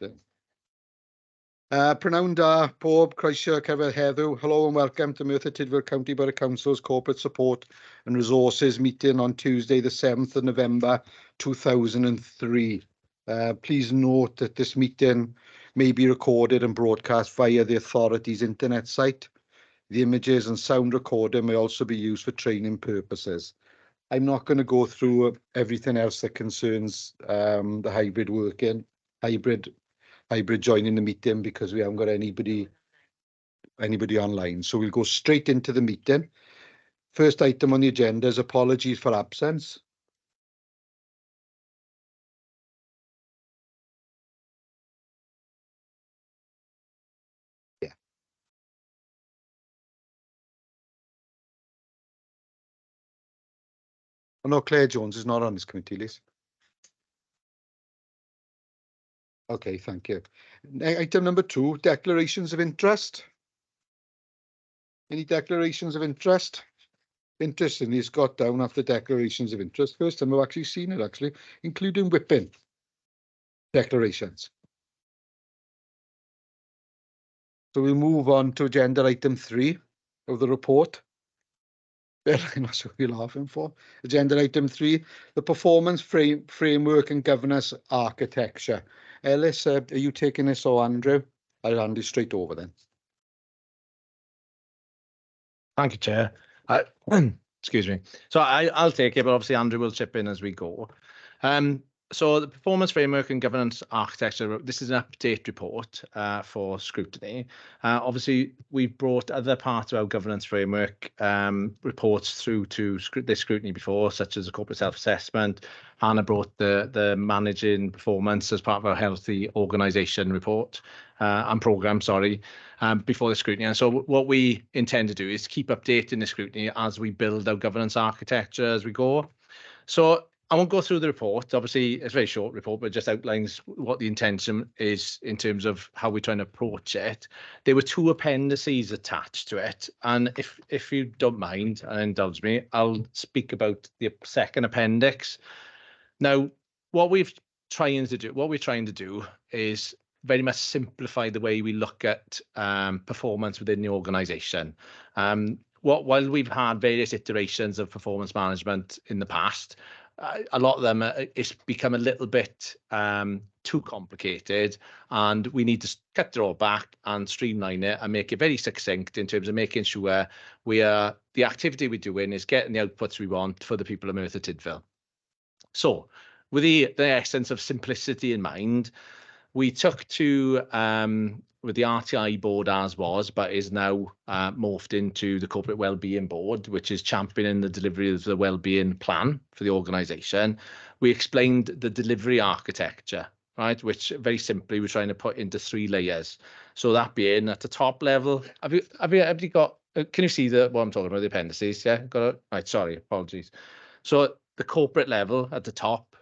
meeting. Prynawn da, pob, croeso, cyfer heddiw. Hello and welcome to Merthyr Tydfil County Borough Council's Corporate Support and Resources meeting on Tuesday, the 7th of November 2003. Please note that this meeting may be recorded and broadcast via the authority's internet site. The images and sound recording may also be used for training purposes. I'm not going to go through everything else that concerns the hybrid joining the meeting because we haven't got anybody online. So we'll go straight into the meeting. First item on the agenda is apologies for absence. Yeah. Oh, no, Claire Jones is not on this committee list. Okay, thank you. Item number 2, declarations of interest. Any declarations of interest? Interestingly, it's got down after declarations of interest. First time I've actually seen it, including whipping declarations. So we'll move on to agenda item 3 of the report. I'm not sure what you're laughing for. Agenda item 3, the performance framework and governance architecture. Ellis, are you taking this or Andrew? I'll hand you straight over then. Thank you, Chair. Excuse me. So I'll take it, but obviously Andrew will chip in as we go. So the performance framework and governance architecture, this is an update report for Scrutiny. Obviously, we've brought other parts of our governance framework reports through to this Scrutiny before, such as the corporate self-assessment. Hannah brought the managing performance as part of our healthy organisation report and programme, before the Scrutiny. And so what we intend to do is keep updating the Scrutiny as we build our governance architecture as we go. So I won't go through the report. Obviously, it's a very short report, but it just outlines what the intention is in terms of how we're trying to approach it. There were 2 appendices attached to it. And if you don't mind and indulge me, I'll speak about the second appendix. Now, what we're trying to do is very much simplify the way we look at performance within the organisation. While we've had various iterations of performance management in the past, a lot of them it's become a little bit too complicated, and we need to cut it all back and streamline it and make it very succinct in terms of making sure the activity we're doing is getting the outputs we want for the people of Merthyr Tydfil. So with the essence of simplicity in mind, we took to with the RTI board as was, but is now morphed into the Corporate Wellbeing Board, which is championing the delivery of the wellbeing plan for the organisation. We explained the delivery architecture, right, which very simply we're trying to put into 3 layers. So that being at the top level, have you got? Can you see what I'm talking about? The appendices, yeah, got it. Right, sorry, apologies. So the corporate level at the top,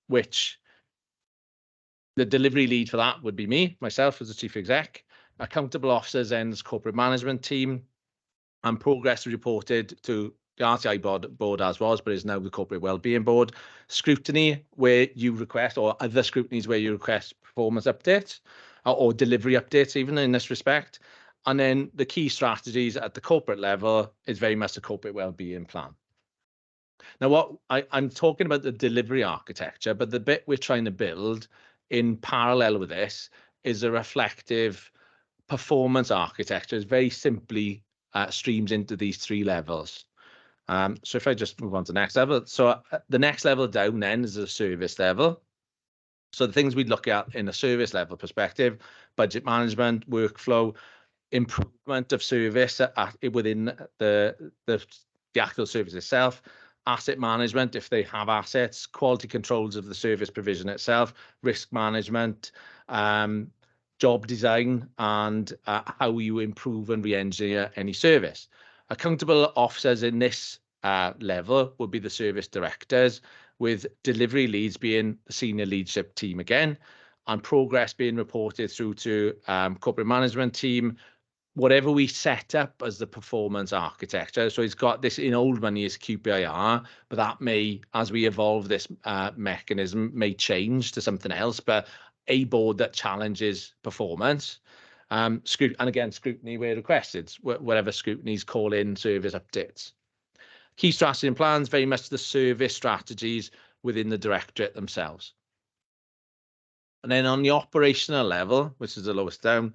which the delivery lead for that would be myself as the chief exec, accountable officers and as corporate management team, and progress reported to the RTI board as was, but is now the Corporate Wellbeing Board. Scrutiny, where you request, or other scrutinies where you request performance updates or delivery updates, even in this respect. And then the key strategies at the corporate level is very much the corporate wellbeing plan. Now, what I'm talking about the delivery architecture, but the bit we're trying to build in parallel with this is a reflective performance architecture. It's very simply streams into these 3 levels. So if I just move on to the next level. So the next level down then is the service level. So the things we'd look at in a service level perspective: budget management, workflow, improvement of service within the actual service itself, asset management if they have assets, quality controls of the service provision itself, risk management, job design, and how you improve and re-engineer any service. Accountable officers in this level would be the service directors, with delivery leads being the senior leadership team again, and progress being reported through to corporate management team, whatever we set up as the performance architecture. So it's got this in old money is QPIR, but that may, as we evolve this mechanism, may change to something else. But a board that challenges performance. And again, scrutiny where requested, whatever scrutiny's call in service updates. Key strategy and plans, very much the service strategies within the directorate themselves. And then on the operational level, which is the lowest down,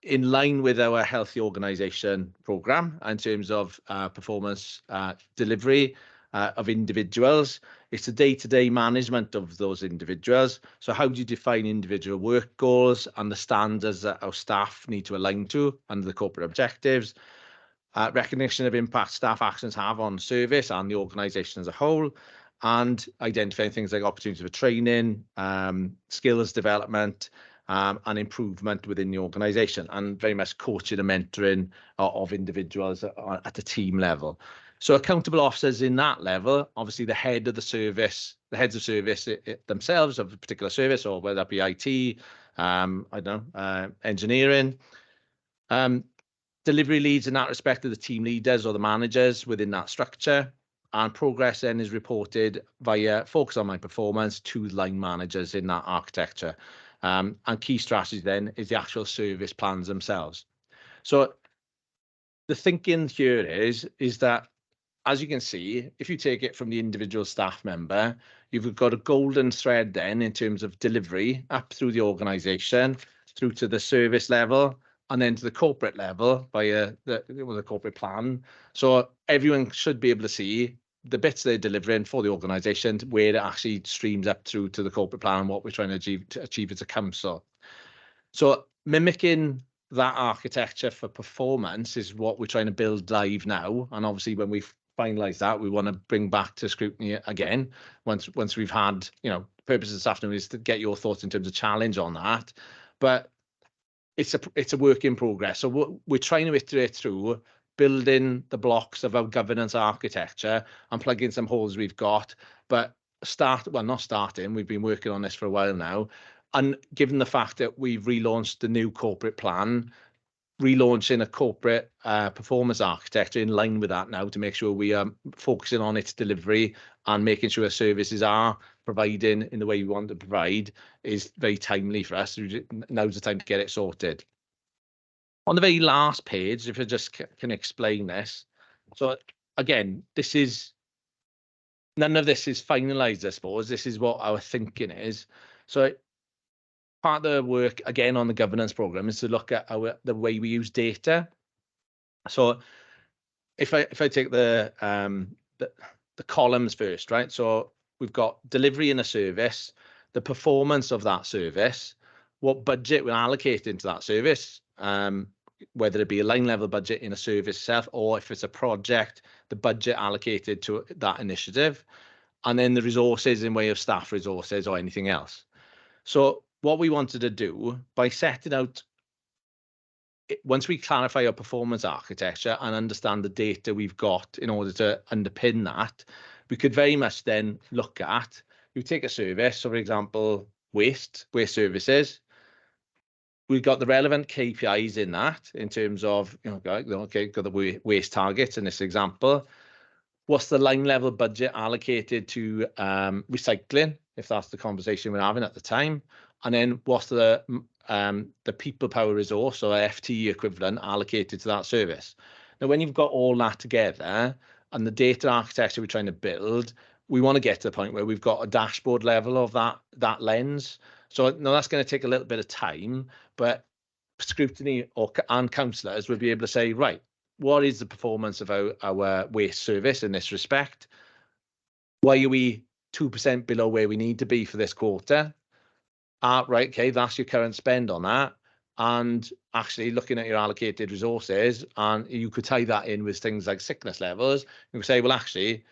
in line with our healthy organisation programme in terms of performance delivery of individuals, it's the day-to-day management of those individuals. So how do you define individual work goals and the standards that our staff need to align to under the corporate objectives? Recognition of impact staff actions have on service and the organisation as a whole, and identifying things like opportunities for training, skills development, and improvement within the organisation, and very much coaching and mentoring of individuals at the team level. So accountable officers in that level, obviously the head of the service, the heads of service themselves of a particular service, or whether that be IT, I don't know, engineering. Delivery leads in that respect are the team leaders or the managers within that structure, and progress then is reported via focus on my performance to line managers in that architecture. And key strategy then is the actual service plans themselves. So the thinking here is that, as you can see, if you take it from the individual staff member, you've got a golden thread then in terms of delivery up through the organisation, through to the service level, and then to the corporate level via the corporate plan. So everyone should be able to see the bits they're delivering for the organisation, where it actually streams up through to the corporate plan and what we're trying to achieve as a council. So mimicking that architecture for performance is what we're trying to build live now. And obviously when we've finalised that, we want to bring back to scrutiny again once we've had, you know, the purpose of this afternoon is to get your thoughts in terms of challenge on that. But it's a work in progress. So we're trying to iterate through building the blocks of our governance architecture and plug in some holes we've got, but not starting, we've been working on this for a while now. And given the fact that we've relaunched the new corporate plan, relaunching a corporate performance architecture in line with that now to make sure we are focusing on its delivery and making sure services are providing in the way we want to provide is very timely for us. Now's the time to get it sorted. On the very last page, if I just can explain this. So again, none of this is finalized, I suppose. This is what our thinking is. So part of the work, again, on the governance program is to look at the way we use data. So if I take the columns first, right? So we've got delivery in a service, the performance of that service, what budget we're allocating to that service, whether it be a line level budget in a service itself, or if it's a project, the budget allocated to that initiative, and then the resources in way of staff resources or anything else. So what we wanted to do by setting out, once we clarify our performance architecture and understand the data we've got in order to underpin that, we could very much then look at, you take a service, so for example, waste services. We've got the relevant KPIs in that in terms of, you know, okay, got the waste targets in this example. What's the line level budget allocated to recycling, if that's the conversation we're having at the time? And then what's the people power resource, or FTE equivalent, allocated to that service? Now, when you've got all that together and the data architecture we're trying to build, we want to get to the point where we've got a dashboard level of that lens. So no, that's going to take a little bit of time, but scrutiny and councillors will be able to say, right, what is the performance of our waste service in this respect? Why are we 2% below where we need to be for this quarter? Right, okay, that's your current spend on that. And actually looking at your allocated resources, and you could tie that in with things like sickness levels. You could say, well, actually,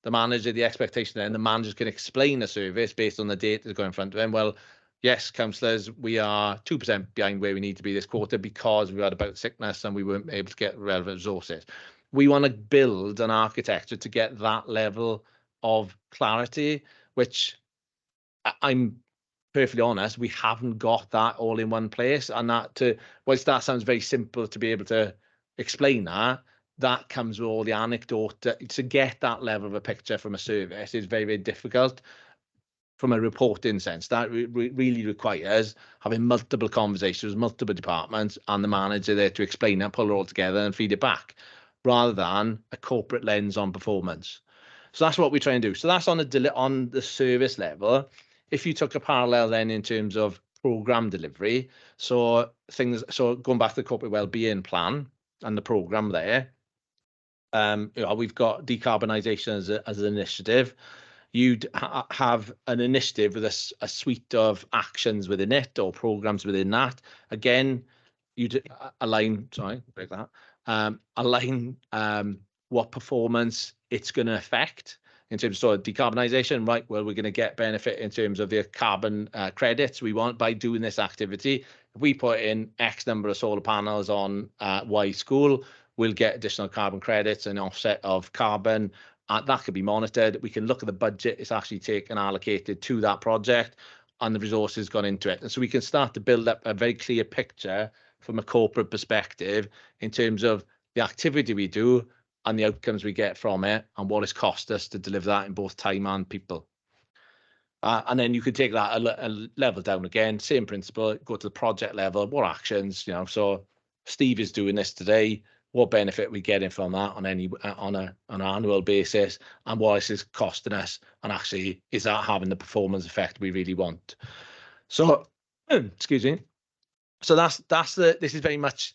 the manager, the expectation then, the managers can explain the service based on the data that's going in front of them. Well, yes, councillors, we are 2% behind where we need to be this quarter because we had about sickness and we weren't able to get relevant resources. We want to build an architecture to get that level of clarity, which I'm perfectly honest, we haven't got that all in one place. And whilst that sounds very simple to be able to explain that comes with all the anecdote. To get that level of a picture from a service is very, very difficult. from a reporting sense. That really requires having multiple conversations, multiple departments, and the manager there to explain it, pull it all together, and feed it back, rather than a corporate lens on performance. So that's what we try and do. So that's on the service level. If you took a parallel then in terms of program delivery, so going back to the corporate wellbeing plan and the program there, we've got decarbonisation as an initiative. You'd have an initiative with a suite of actions within it or programs within that. Again, you'd align. Sorry, break that. Align what performance it's going to affect in terms of decarbonisation. Right, well, we're going to get benefit in terms of the carbon credits we want by doing this activity. If we put in X number of solar panels on Y school, we'll get additional carbon credits and offset of carbon. That could be monitored. We can look at the budget it's actually taken allocated to that project and the resources gone into it. And so we can start to build up a very clear picture from a corporate perspective in terms of the activity we do and the outcomes we get from it and what it's cost us to deliver that in both time and people. And then you could take that a level down again, same principle, go to the project level, what actions, so Steve is doing this today. What benefit we getting from that on an annual basis, and what is this costing us, and actually is that having the performance effect we really want? So, excuse me. So this is very much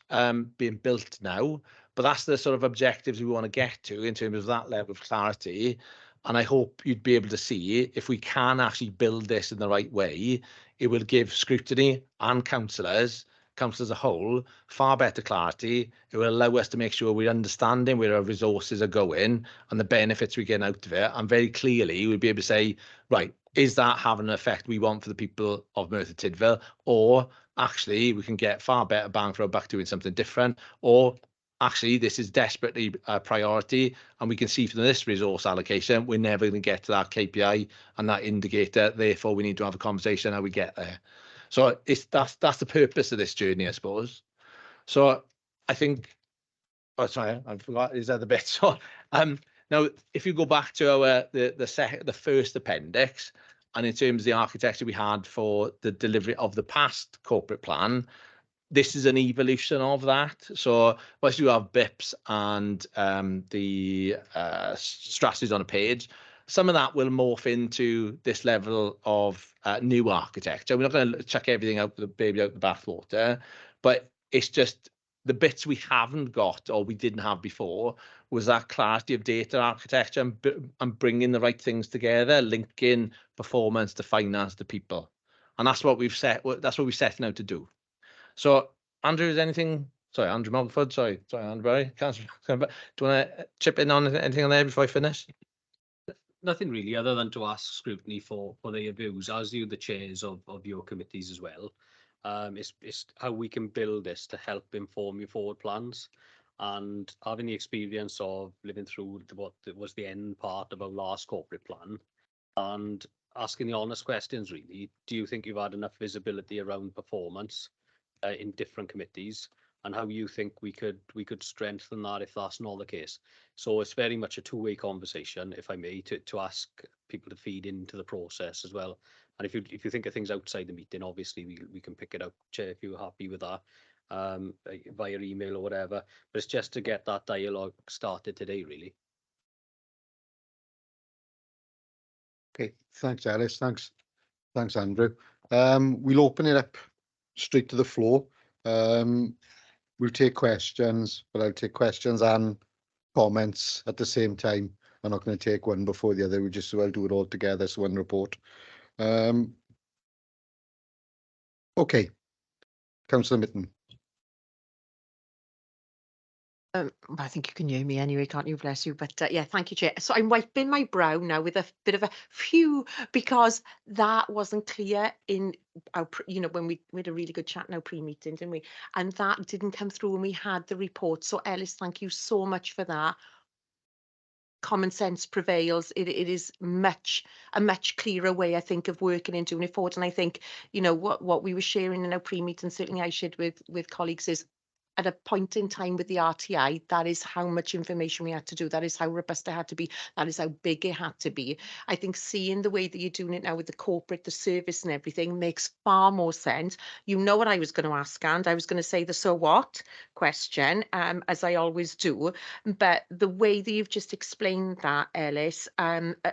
being built now, but that's the sort of objectives we want to get to in terms of that level of clarity. And I hope you'd be able to see if we can actually build this in the right way, it will give Scrutiny and councillors as a whole far better clarity. It will allow us to make sure we're understanding where our resources are going and the benefits we get out of it. And very clearly, we'll be able to say, right, is that having an effect we want for the people of Merthyr Tydfil? Or actually, we can get far better bang for our buck doing something different? Or actually, this is desperately a priority, and we can see from this resource allocation, we're never going to get to that KPI and that indicator. Therefore, we need to have a conversation how we get there. So that's the purpose of this journey, I suppose. So I think, sorry, I forgot these other bits. So now, if you go back to the first appendix, and in terms of the architecture we had for the delivery of the past corporate plan, this is an evolution of that. So once you have BIPs and the strategies on a page, some of that will morph into this level of new architecture. We're not going to chuck everything out, the baby out the bathwater, but it's just the bits we haven't got or we didn't have before was that clarity of data architecture and bringing the right things together, linking performance to finance to people. And that's what we've set. That's what we're setting out to do. So, Andrew, is anything? Sorry, Andrew Mulford. Sorry, Andrew. Do you want to chip in on anything on there before I finish? Nothing really, other than to ask Scrutiny for their views, as you, the chairs of your committees as well. It's how we can build this to help inform your forward plans, and having the experience of living through what was the end part of our last corporate plan, and asking the honest questions. Really, do you think you've had enough visibility around performance in different committees, and how you think we could strengthen that if that's not the case? So it's very much a two-way conversation, if I may, to ask people to feed into the process as well. And if you think of things outside the meeting, obviously we can pick it up, Chair, if you're happy with that, via email or whatever. But it's just to get that dialogue started today, really. Okay, thanks, Ellis. Thanks, Andrew. We'll open it up straight to the floor. We'll take questions, but I'll take questions and comments at the same time. I'm not going to take one before the other. I'll do it all together. So one report. Okay, Councillor Mitten. I think you can hear me anyway, can't you? Bless you. But yeah, thank you, Chair. So I'm wiping my brow now with a bit of a phew, because that wasn't clear in our, when we had a really good chat now pre-meeting, didn't we? And that didn't come through when we had the report. So Ellis, thank you so much for that. Common sense prevails. It is a much clearer way, I think, of working and doing it forward. And I think, what we were sharing in our pre-meeting, certainly I shared with colleagues, is at a point in time with the RTI, that is how much information we had to do. That is how robust it had to be. That is how big it had to be. I think seeing the way that you're doing it now with the corporate, the service and everything makes far more sense. You know what I was going to ask, and I was going to say the so what question, as I always do. But the way that you've just explained that, Ellis,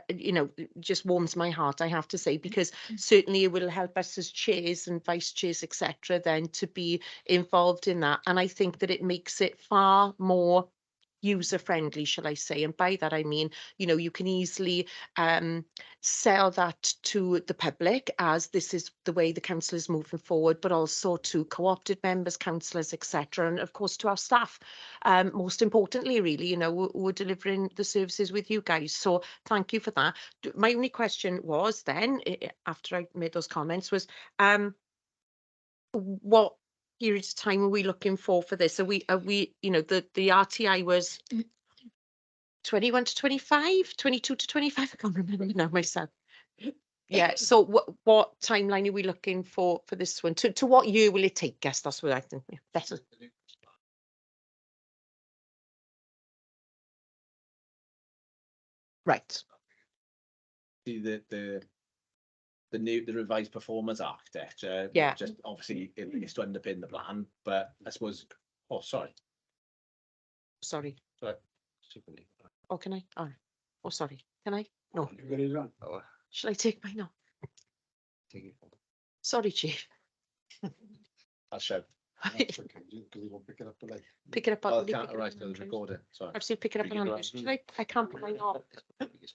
you know, just warms my heart, I have to say, because certainly it will help us as chairs and vice chairs, etc., then to be involved in that. And I think that it makes it far more user friendly, shall I say. And by that I mean, you know, you can easily sell that to the public as this is the way the council is moving forward, but also to co-opted members, councillors, etc., and of course to our staff. Most importantly, really, you know, we're delivering the services with you guys. So thank you for that. My only question was then, after I made those comments, was what period of time are we looking for this? Are we, you know, the RTI was 21 to 25, 22 to 25? I can't remember now myself. Yeah, so what timeline are we looking for this one? To what year will it take? Guess that's what I think. Yeah, better. Right. The revised performance architecture. Yeah. Just obviously it's to underpin the plan, but I suppose. Oh, sorry. Sorry. Sorry. Oh, can I? Oh, oh, sorry. Can I? No. Oh. Shall I take mine off? Sorry, Chief. I'll show. That's okay, 'cause you won't pick it up the light. Pick it up. Oh, will you can't pick it up write on the Andrews? recorder. Sorry. I'll see pick it up on Andrews. Should I can't put mine off. It is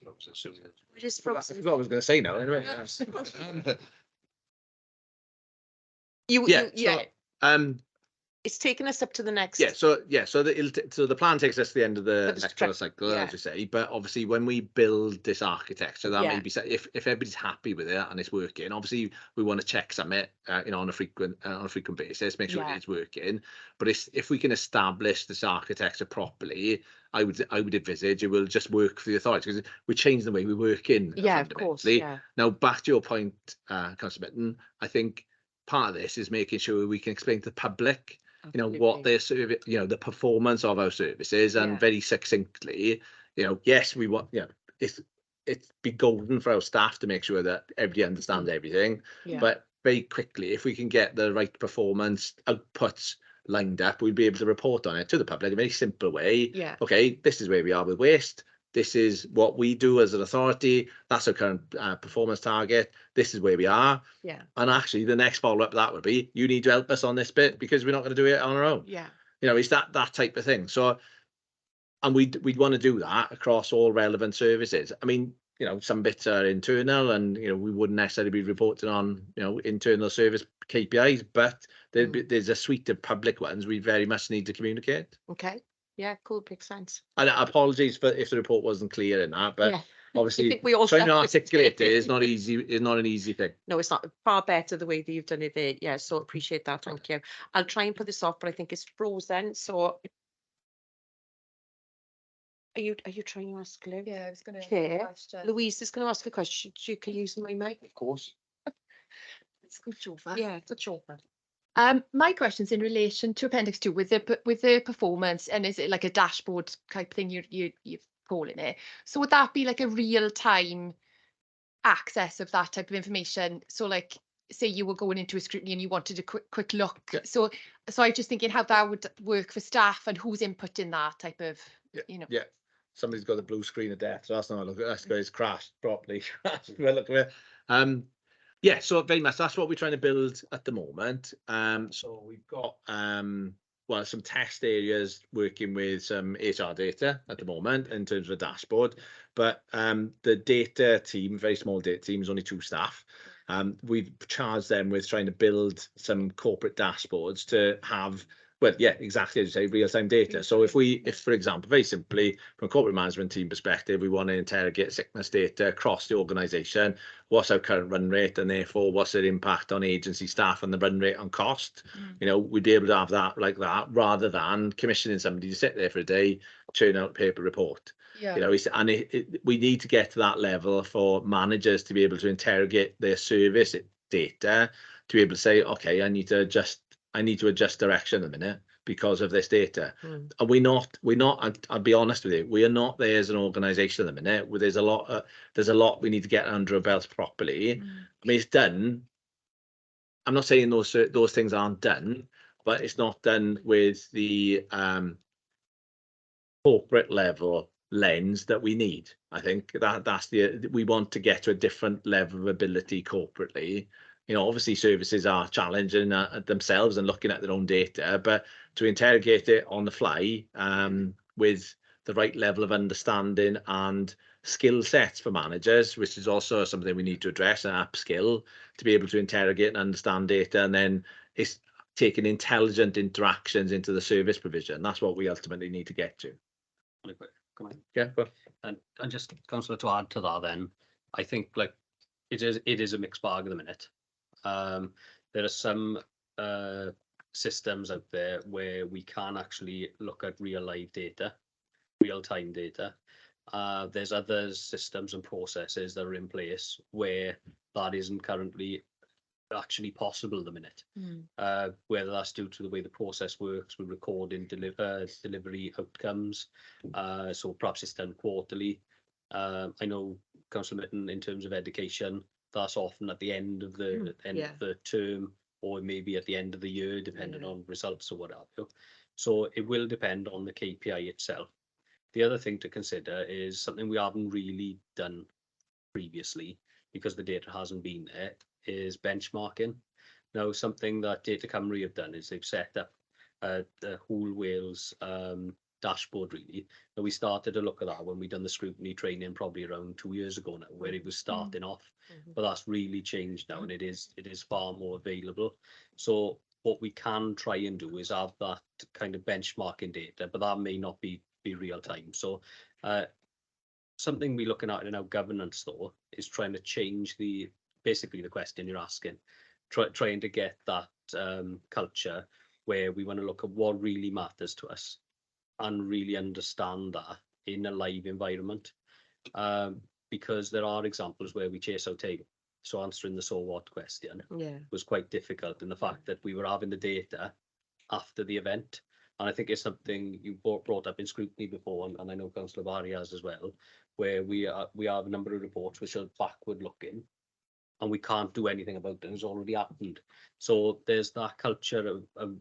I frozen. forgot what I was going to say now. Anyway. Yeah. So, It's taken us up to the next. So the plan takes us to the end of the But electoral cycle, yeah. as you say. But obviously, when we build this architecture, that Yeah. may be if everybody's happy with it and it's working. Obviously, we want to check it, you know, on a frequent basis, make sure Yeah. it's working. But if we can establish this architecture properly, I would envisage it will just work for the authorities because we change the way we work in. Yeah, of course. fundamentally. Yeah. Now, back to your point, Councillor Mitton, I think part of this is making sure we can explain to the public, you know, what their service, you know, the performance of our services, and Yeah. very succinctly, you know, yes, we want, you know, it's be golden for our staff to make sure that everybody understands everything, Yeah. but very quickly, if we can get the right performance outputs lined up, we'll be able to report on it to the public in a very simple way. Yeah. Okay, this is where we are with waste. This is what we do as an authority. That's our current performance target. This is where we are. Yeah. And actually, the next follow-up that would be, you need to help us on this bit because we're not going to do it on our own. Yeah. You know, it's that type of thing. So, and we'd want to do that across all relevant services. I mean, you know, some bits are internal, and you know, we wouldn't necessarily be reporting on, you know, internal service KPIs, but there's a suite of public ones we very much need to communicate. Okay. Yeah. Cool. Makes sense. And apologies for if the report wasn't clear in that, but Yeah. obviously think we all trying to felt the articulate it same. is not easy. Is not an easy thing. No, it's not. Far better the way that you've done it there. Yeah. So appreciate that. Thank you. I'll try and put this off, but I think it's frozen. So. Are you trying to ask Lou? Yeah, I was going to Okay. question. Louise is going to ask a question. You can use my mic. Of course. It's good over. Yeah, good job. My question's in relation to Appendix 2 with the performance, and is it like a dashboard type thing you're calling it? So would that be like a real time access of that type of information? So like, say you were going into a scrutiny and you wanted a quick look. Yeah. So I'm just thinking how that would work for staff and who's inputting that type of, you know. Yeah. Somebody's got the blue screen of death, so that's not a look. That's because it's crashed properly. Well, look at it. Yeah, so very much that's what we're trying to build at the moment. So we've got well, some test areas working with some HR data at the moment in terms of a dashboard, but the data team, very small data team, is only 2 staff. We've charged them with trying to build some corporate dashboards to have, well, yeah, exactly as you say, real-time data. So if for example, very simply, from a corporate management team perspective, we want to interrogate sickness data across the organisation, what's our current run rate, and therefore what's their impact on agency staff and the run rate on cost. You know, we'd be able to have that like that rather than commissioning somebody to sit there for a day, churn out a paper report. Yeah. You know, we need to get to that level for managers to be able to interrogate their service data, to be able to say, okay, I need to adjust direction a minute because of this data. Mm. And we're not, I'll be honest with you, we are not there as an organisation at the minute. There's a lot we need to get under our belt properly. I mean, it's done. I'm not saying those things aren't done, but it's not done with the corporate level lens that we need. I think we want to get to a different level of ability corporately. You know, obviously services are challenging themselves and looking at their own data, but to interrogate it on the fly with the right level of understanding and skill sets for managers, which is also something we need to address and upskill to be able to interrogate and understand data, and then it's taking intelligent interactions into the service provision. That's what we ultimately need to get to. Yeah, well. And just, Councillor, to add to that, then I think like it is a mixed bag at the minute. There are some systems out there where we can actually look at real live data, real time data. There's other systems and processes that are in place where that isn't currently actually possible at the minute. Whether that's due to the way the process works with recording delivery outcomes, so perhaps it's done quarterly. I know, Councillor Mitten, in terms of education, that's often at the end of the of the term, or maybe at the end of the year, depending on results or whatever. So it will depend on the KPI itself. The other thing to consider is something we haven't really done previously, because the data hasn't been there, is benchmarking. Now, something that Data Cymru have done is they've set up the whole Wales dashboard, really. Now, we started to look at that when we done the scrutiny training probably around 2 years ago now, where it was starting off, but that's really changed now, and it is far more available. So what we can try and do is have that kind of benchmarking data, but that may not be real time. So something we're looking at in our governance, though, is trying to change basically the question you're asking, trying to get that culture where we want to look at what really matters to us and really understand that in a live environment, because there are examples where we chase our tail. So answering the so what question was quite difficult, in the fact that we were having the data after the event. And I think it's something you brought up in scrutiny before, and I know Councillor Barry has as well, where we have a number of reports which are backward looking, and we can't do anything about it. It's already happened. So there's that culture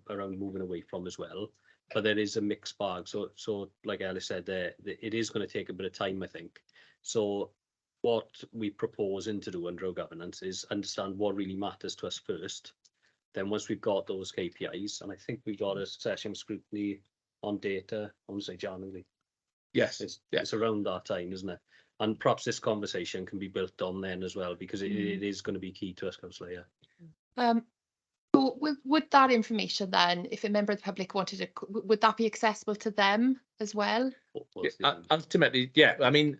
around moving away from as well. But there is a mixed bag. So like Ellis said, it is going to take a bit of time, I think. So what we're proposing to do under our governance is understand what really matters to us first. Then once we've got those KPIs, and I think we've got a session of scrutiny on data, I want to say January. Yes, it's around that time, isn't it? And perhaps this conversation can be built on then as well, because it is going to be key to us, Councillor. So would that information then, if a member of the public wanted it, would that be accessible to them as well? Ultimately, yeah. I mean,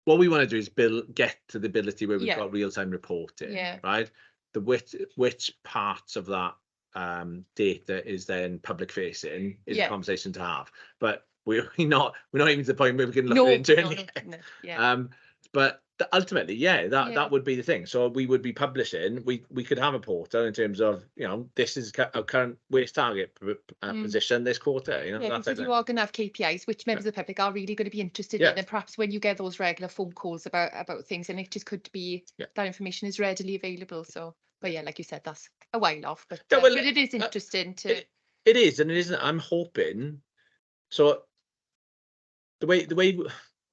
what we want to do is get to the ability where we've got real-time reporting, right? Which parts of that data is then public facing is a conversation to have, but we're not even to the point where we can look at it internally. But ultimately, that would be the thing. So we would be publishing. We could have a portal in terms of, you know, this is our current waste target position this quarter. You know, because if you are going to have KPIs, which members of the public are really going to be interested in, and perhaps when you get those regular phone calls about things, and it just could be that information is readily available. So, but yeah, like you said, that's a while off, but it is interesting to. It is, and it isn't. I'm hoping. So the way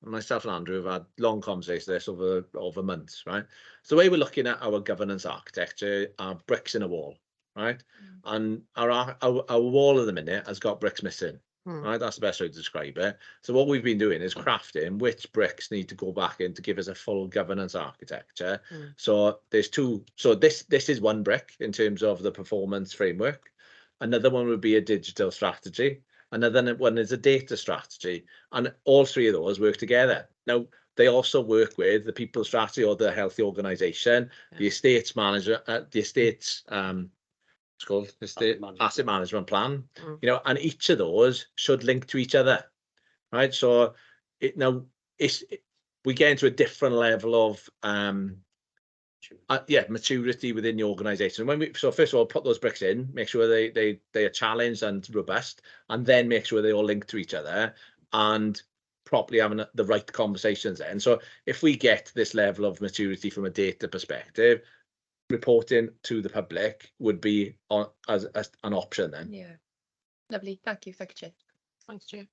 myself and Andrew have had long conversations this over months, right? So the way we're looking at our governance architecture are bricks in a wall, right? And our wall at the minute has got bricks missing, right? That's the best way to describe it. So what we've been doing is crafting which bricks need to go back in to give us a full governance architecture. So there's two. So this is one brick in terms of the performance framework. Another one would be a digital strategy. Another one is a data strategy, and all three of those work together. Now, they also work with the people strategy or the healthy organisation, the estates manager, the estates, it's called asset management plan. You know, and each of those should link to each other, right? So we get into a different level of maturity within the organisation. So first of all, put those bricks in, make sure they are challenged and robust, and then make sure they all link to each other and properly having the right conversations then. So if we get this level of maturity from a data perspective, reporting to the public would be as an option then. Yeah. Lovely. Thank you, Chair. Thanks, Chair.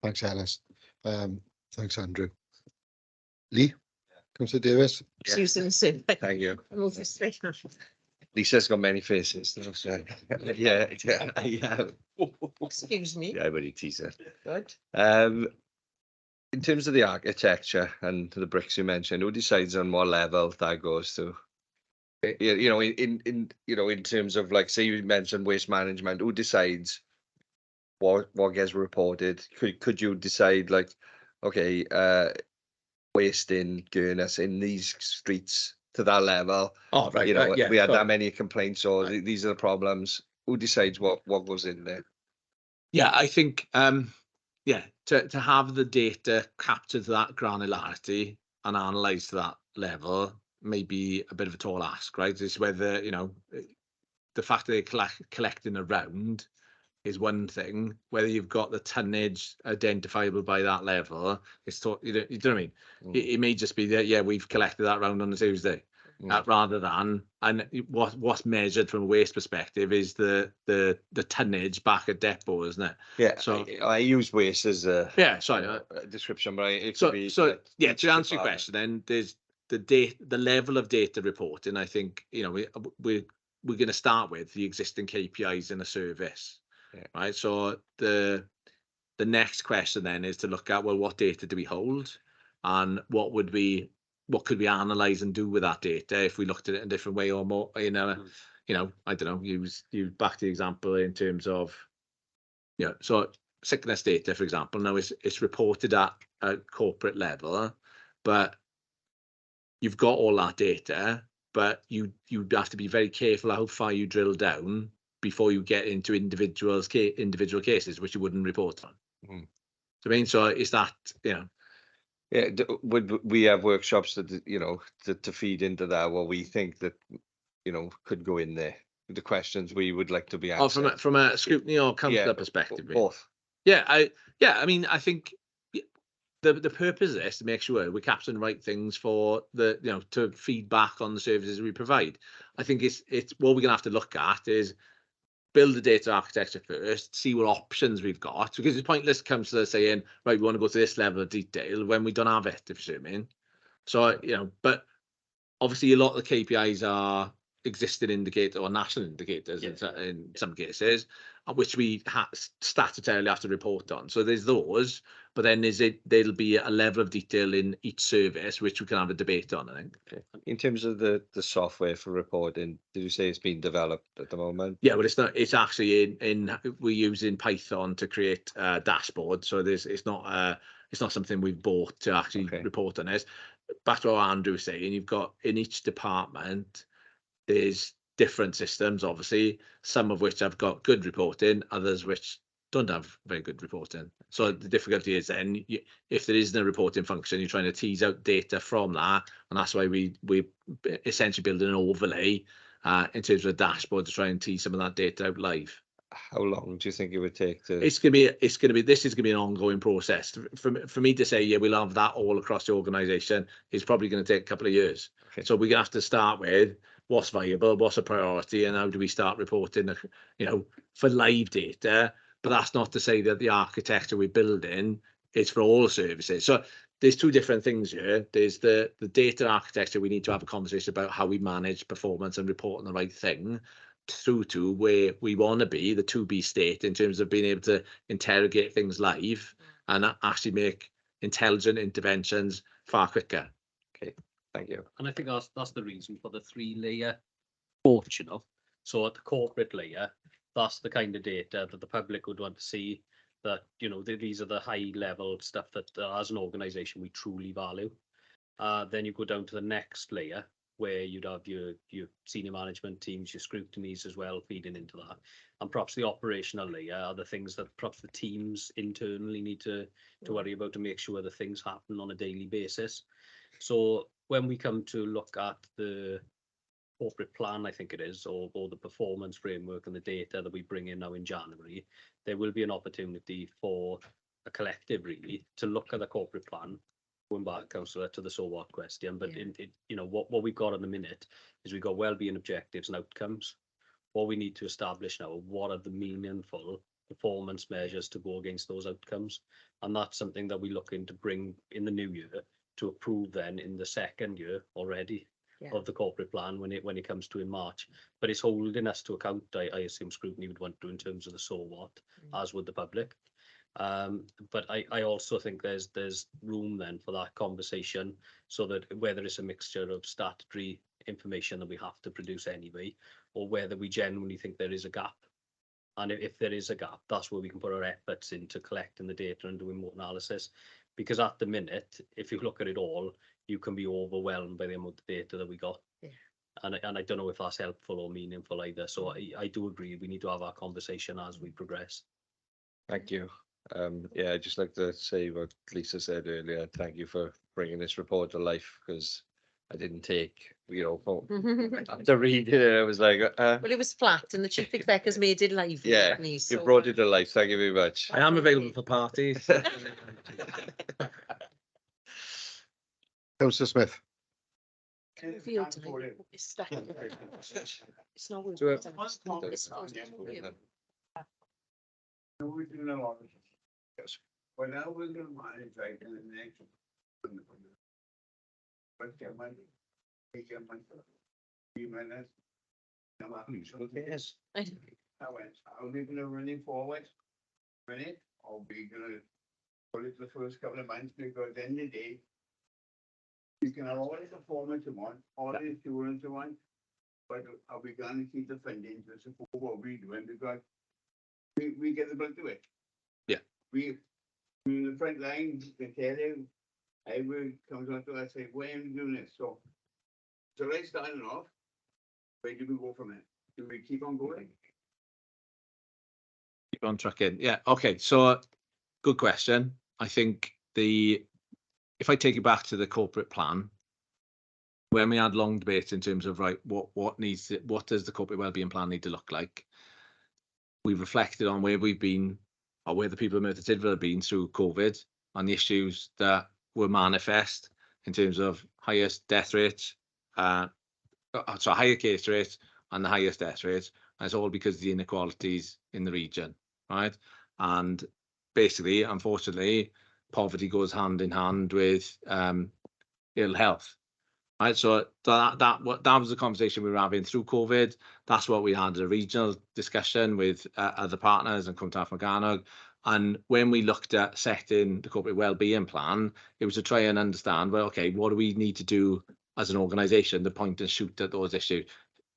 Thanks, Alice. Thanks, Andrew. Lee, Councillor Davis. Susan Sim. Thank you. Move this way. Lisa's got many faces. So yeah. Excuse me. Yeah, everybody teaser. Good. In terms of the architecture and the bricks you mentioned, who decides on what level that goes to? You know, in terms of, like, say you mentioned waste management, who decides what gets reported? Could you decide, like, okay, waste in Gurnus in these streets to that level? Oh, right. You know, yeah, we had sorry. that many complaints, or these are the problems. Who decides what goes in there? Yeah, I think to have the data captured to that granularity and analysed to that level may be a bit of a tall ask, right? It's whether, you know, the fact that they're collecting around is one thing. Whether you've got the tonnage identifiable by that level, you know what I mean? It may just be that, yeah, we've collected that round on a Tuesday. Rather than, and what's measured from a waste perspective is the tonnage back at depot, isn't it? Yeah, So I use waste as a a description, but it so could be so like yeah. each To answer your department. question, then there's the level of data reporting. I think, you know, we're going to start with the existing KPIs in a service, right? So the next question then is to look at, well, what data do we hold, and what could we analyze and do with that data if we looked at it in a different way, or more, you know, I don't know, use back to the example in terms of, so sickness data, for example. Now it's reported at a corporate level, but you've got all that data, but you have to be very careful how far you drill down before you get into individual cases, which you wouldn't report on. So, I mean, so is that, Yeah, would we have workshops that, you know, to feed into that, what we think that, you know, could go in there, the questions we would like to be answered? From a scrutiny or councillor perspective? Both. I mean, I think the purpose of this is to make sure we're capturing the right things for to feedback on the services we provide. I think it's what we're gonna have to look at is build the data architecture first, see what options we've got, because it's pointless councillors saying, right, we want to go to this level of detail when we don't have it, if you see what I mean. So, but obviously a lot of the KPIs are existing indicator or national indicators in some cases, which we statutorily have to report on. So there's those, but then there'll be a level of detail in each service which we can have a debate on, I think. Okay. In terms of the software for reporting, did you say it's being developed at the moment? Yeah, but it's actually we're using Python to create a dashboard. So it's not something we've bought to actually report on this. Back to what Andrew was saying, you've got in each department, there's different systems, obviously, some of which have got good reporting, others which don't have very good reporting. So the difficulty is then, if there isn't a reporting function, you're trying to tease out data from that, and that's why we essentially build an overlay in terms of a dashboard to try and tease some of that data out live. How long do you think it would take to? This is going to be an ongoing process. For me to say, yeah, we'll have that all across the organisation is probably going to take a couple of years. Okay. So we're going to have to start with what's viable, what's a priority, and how do we start reporting, for live data. But that's not to say that the architecture we're building is for all services. So there's two different things here. There's the data architecture. We need to have a conversation about how we manage performance and report on the right thing, through to where we want to be, the to-be state, in terms of being able to interrogate things live and actually make intelligent interventions far quicker. Okay, thank you. And I think that's the reason for the 3-layer approach, So at the corporate layer, that's the kind of data that the public would want to see, that, these are the high level stuff that as an organization we truly value. Then you go down to the next layer, where you'd have your senior management teams, your scrutinies as well feeding into that. And perhaps the operational layer are the things that perhaps the teams internally need to worry about to make sure that things happen on a daily basis. So when we come to look at the corporate plan, I think it is, or the performance framework and the data that we bring in now in January, there will be an opportunity for a collective really to look at the corporate plan, going back, councillor, to the so what question, but you know, what we've got at the minute is we've got wellbeing objectives and outcomes. What we need to establish now, what are the meaningful performance measures to go against those outcomes? And that's something that we're looking to bring in the new year to approve then in the second year already of the corporate plan when it comes to in March. But it's holding us to account, I assume Scrutiny would want to in terms of the so what, as would the public. But I also think there's room then for that conversation, so that whether it's a mixture of statutory information that we have to produce anyway, or whether we genuinely think there is a gap. And if there is a gap, that's where we can put our efforts into collecting the data and doing more analysis. Because at the minute, if you look at it all, you can be overwhelmed by the amount of data that we got. Yeah. And I don't know if that's helpful or meaningful either. So I do agree, we need to have our conversation as we progress. Thank you. Yeah, I'd just like to say what Lisa said earlier. Thank you for bringing this report to life, because I didn't take, after reading it, I was like, Well, it was flat and the chief exec has made it lively. yeah, hasn't he? you So, brought it to life. Thank you very much. I am available for parties. Councillor Smith. Field time. It's stuck. It's not working. Do it. It's supposed to work. We're doing a lot of yes. But now we're gonna manage right in the next. But get money. Take your money. 3 minutes. Yes. I- How are we gonna run it forward? Run it, or we gonna put it the first couple of months, because at the end of the day. You can have all the performance you want, all the insurance you want. But are we gonna keep the funding to support what we're doing, because we get the bill to it. Yeah. We in the front line, can tell you, everyone comes on to us, say, why are you doing this? So let's start it off. Where do we go from there? Do we keep on going? Keep on trucking. Yeah. Okay. So good question. I think if I take you back to the corporate plan, when we had long debates in terms of what does the corporate wellbeing plan need to look like? We've reflected on where we've been, or where the people of Merthyr Tydfil have been through COVID, and the issues that were manifest in terms of highest death rates, higher case rates and the highest death rates. And it's all because of the inequalities in the region, right? And basically, unfortunately, poverty goes hand in hand with ill health. Right, so that was the conversation we were having through COVID. That's what we had a regional discussion with other partners and Cwmtaf Morgannwg. And when we looked at setting the corporate wellbeing plan, it was to try and understand, well, okay, what do we need to do as an organisation to point and shoot at those issues,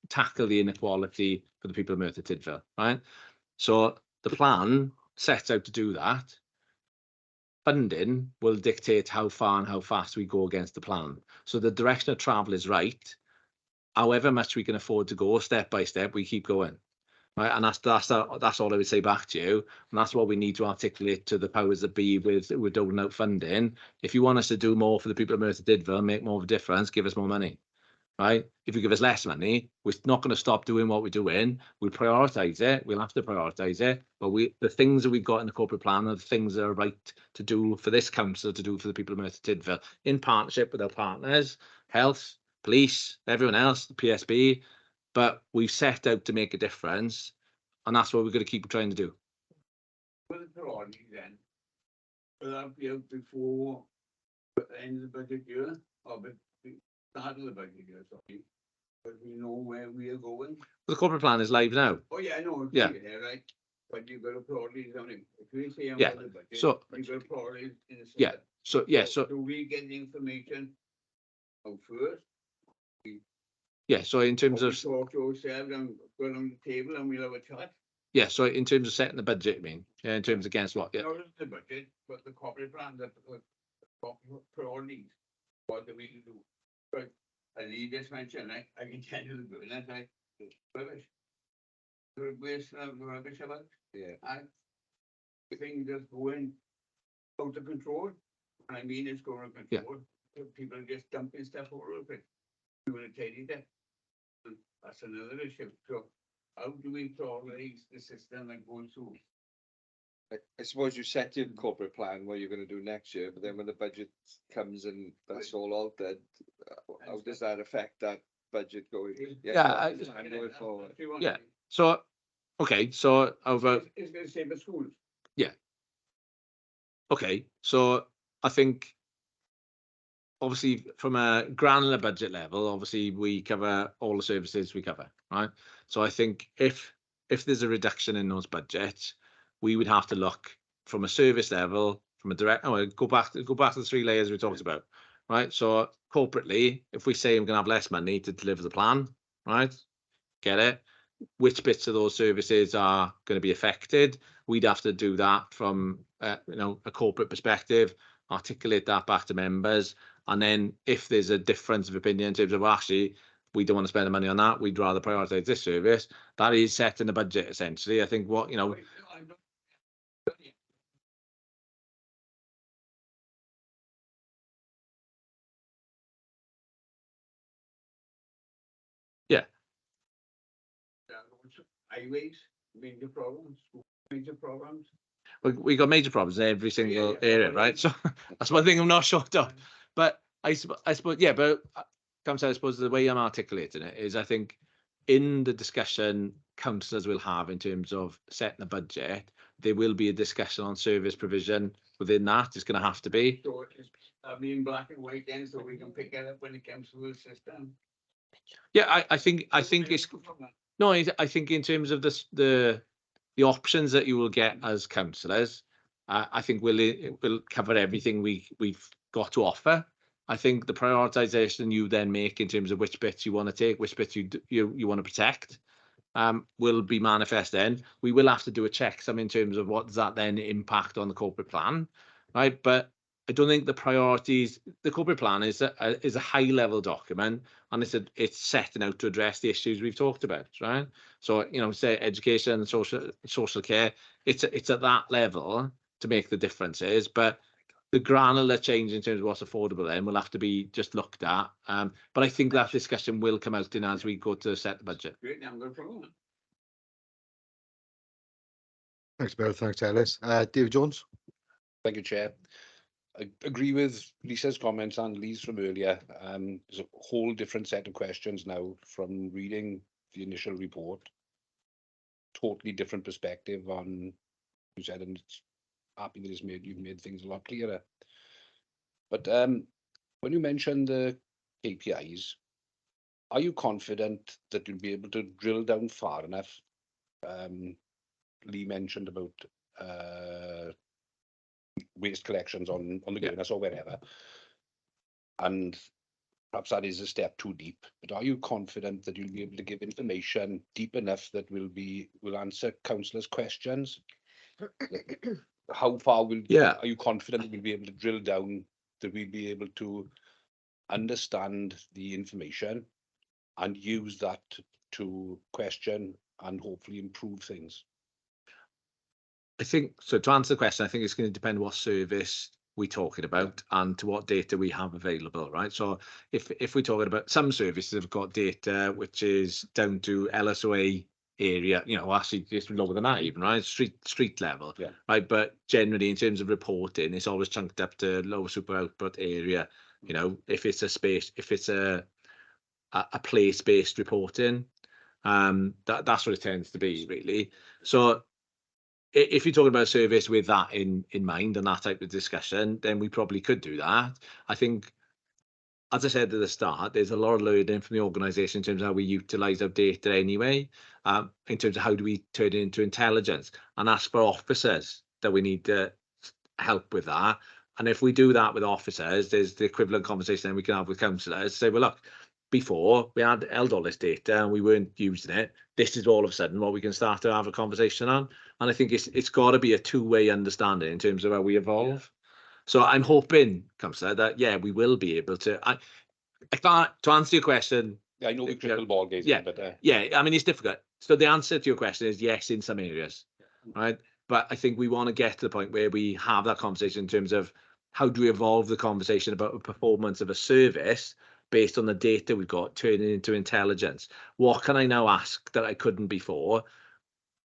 tackle the inequality for the people of Merthyr Tydfil, right? So the plan sets out to do that. Funding will dictate how far and how fast we go against the plan. So the direction of travel is right. However much we can afford to go step by step, we keep going. Right, and that's all I would say back to you, and that's what we need to articulate to the powers that be with doling out funding. If you want us to do more for the people of Merthyr Tydfil, make more of a difference, give us more money. Right? If you give us less money, we're not going to stop doing what we're doing. We'll prioritise it. We'll have to prioritise it. But the things that we've got in the corporate plan are the things that are right to do for this council, to do for the people of Merthyr Tydfil, in partnership with our partners, health, police, everyone else, the PSB. But we've set out to make a difference, and that's what we're going to keep trying to do. With the priority then, will that be out before the end of the budget year, or the start of the budget year, sorry? But we know where we are going. The corporate plan is live now. Oh, yeah, I know. Yeah. Right. But you've got a priority on it. If we say Yeah, about the budget, so- you've got a priority in the. Yeah. So yeah. So Do we get the information out first? yeah. So in terms Or we of talk to ourselves and go on the table and we'll have a chat? yeah. So in terms of setting the budget, I mean, yeah, in terms against what? Yeah. Not just the budget, but the corporate plan, the corporate priorities, what do we do? But as you just mentioned, I can tell you the good, and I, rubbish. The waste of rubbish about, Yeah. and things just going out of control, and I mean it's going out of Yeah. control. people are just dumping stuff all over it. We want to tidy that. And that's another issue. So how do we prioritize the system that goes through? I suppose you set your corporate plan what you're going to do next year, but then when the budget comes and that's all altered, how does that affect that budget going? Yeah, plan going forward. Yeah. So, okay, so over. It's going to save the schools. Okay, so I think obviously from a granular budget level, obviously we cover all the services we cover, right? So I think if there's a reduction in those budgets, we would have to look from a service level, from a direct. Oh, go back to the 3 layers we talked about, right? So corporately, if we say we're going to have less money to deliver the plan, right? Get it? Which bits of those services are going to be affected? We'd have to do that from a corporate perspective, articulate that back to members, and then if there's a difference of opinion in terms of actually we don't want to spend the money on that, we'd rather prioritize this service. That is set in the budget essentially. I think what Highways, major problems, major problems. we got major problems in every single area, right? So that's one thing I'm not short of. But I suppose, yeah, but comes out, I suppose the way I'm articulating it is I think in the discussion councillors will have in terms of setting the budget, there will be a discussion on service provision within that. It's going to have to be. So it's in black and white then, so we can pick it up when it comes to the system. Yeah, I think it's no. I think in terms of the options that you will get as councillors, I think will cover everything we've got to offer. I think the prioritisation you then make in terms of which bits you want to take, which bits you want to protect, will be manifest then. We will have to do a checksum in terms of what does that then impact on the corporate plan, right? But I don't think the priorities, the corporate plan is a high level document, and it's setting out to address the issues we've talked about, right? So say education, social care, it's at that level to make the differences, but the granular change in terms of what's affordable then will have to be just looked at. But I think that discussion will come out in as we go to set the budget. Great, I'm going for it. Thanks, Bill. Thanks, Ellis. Dave Jones. Thank you, Chair. I agree with Lisa's comments and Lee's from earlier. There's a whole different set of questions now from reading the initial report. Totally different perspective on you said, and it's happy that you've made things a lot clearer. But when you mention the KPIs, are you confident that you'll be able to drill down far enough? Lee mentioned about waste collections on the Guinness or wherever, and perhaps that is a step too deep. But are you confident that you'll be able to give information deep enough that will answer councillors' questions? How far are you confident that we'll be able to drill down, that we'll be able to understand the information and use that to question and hopefully improve things? I think so. To answer the question, I think it's going to depend what service we're talking about and to what data we have available, right? So if we're talking about some services have got data which is down to LSOA area, actually just lower than that even, right? Street level, right? But generally in terms of reporting, it's always chunked up to lower super output area. If it's a space, if it's a place-based reporting, that's what it tends to be really. So if you're talking about a service with that in mind and that type of discussion, then we probably could do that. I think, as I said at the start, there's a lot of learning from the organisation in terms of how we utilise our data anyway, in terms of how do we turn it into intelligence. And that's for officers that we need to help with that. And if we do that with officers, there's the equivalent conversation that we can have with councillors. Say, well, look, before we had held all this data and we weren't using it. This is all of a sudden what we can start to have a conversation on. And I think it's got to be a two-way understanding in terms of how we evolve. So I'm hoping, councillor, that we will be able to. I can't to answer your question. I know the crystal ball gazing, but I mean it's difficult. So the answer to your question is yes in some areas, right? But I think we want to get to the point where we have that conversation in terms of how do we evolve the conversation about the performance of a service based on the data we've got, turning into intelligence? What can I now ask that I couldn't before?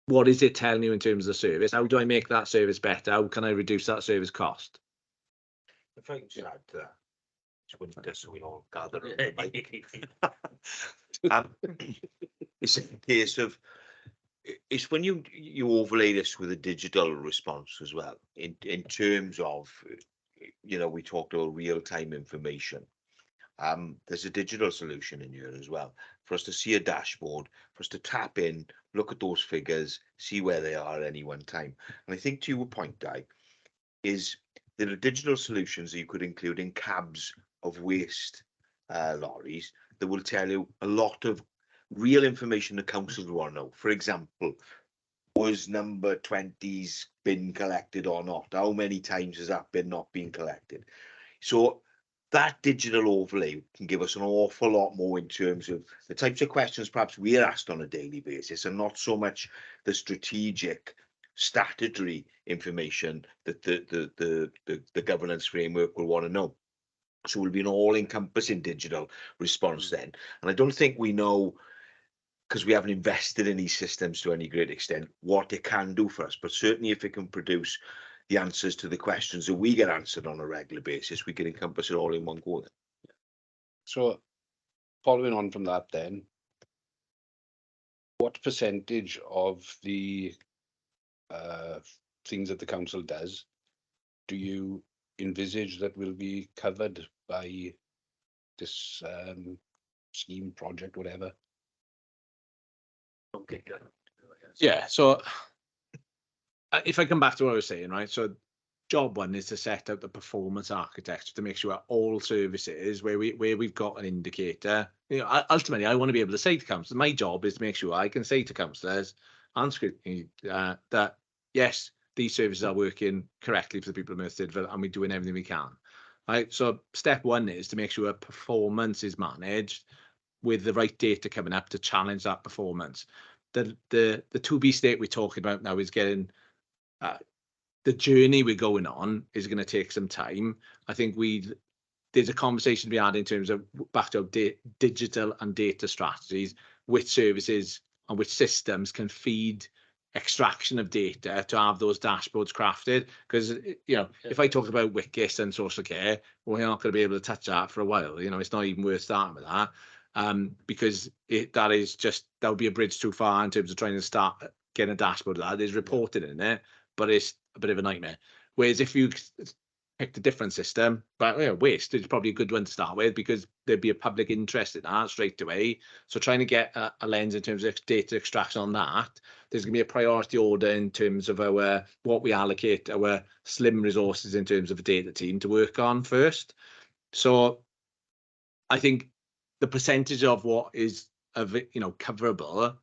What is it telling you in terms of the service? How do I make that service better? How can I reduce that service cost? If I can just add to that, just when this, so we all gather. It's a case of, it's when you overlay this with a digital response as well, in terms of, we talked about real-time information. There's a digital solution in here as well, for us to see a dashboard, for us to tap in, look at those figures, see where they are at any one time. And I think to your point, Di, is there are digital solutions that you could include in cabs of waste lorries that will tell you a lot of real information the council want to know. For example, was number 20's been collected or not? How many times has that been not been collected? So that digital overlay can give us an awful lot more in terms of the types of questions perhaps we're asked on a daily basis, and not so much the strategic statutory information that the governance framework will want to know. So it will be an all-encompassing digital response then. And I don't think we know, because we haven't invested in these systems to any great extent, what it can do for us. But certainly if it can produce the answers to the questions that we get answered on a regular basis, we can encompass it all in one go then. So following on from that then, what percentage of the things that the council does do you envisage that will be covered by this scheme, project, whatever? Okay, good. Yeah, so if I come back to what I was saying, right? So job one is to set out the performance architecture to make sure all services where we've got an indicator. Ultimately, I want to be able to say to councillors, my job is to make sure I can say to councillors and Scrutiny that yes, these services are working correctly for the people of Merthyr Tydfil, and we're doing everything we can. Right. So step one is to make sure performance is managed with the right data coming up to challenge that performance. The to-be state we're talking about now is getting the journey we're going on is going to take some time. I think there's a conversation to be had in terms of back to digital and data strategies, which services and which systems can feed extraction of data to have those dashboards crafted. Because if I talk about Wikis and social care, we're not going to be able to touch that for a while. It's not even worth starting with that, because that would be a bridge too far in terms of trying to start getting a dashboard of that. There's reporting in it, but it's a bit of a nightmare. Whereas if you picked a different system, but waste is probably a good one to start with, because there'd be a public interest in that straight away. So trying to get a lens in terms of data extraction on that, there's going to be a priority order in terms of what we allocate our slim resources in terms of a data team to work on first. So I think the percentage of what is coverable,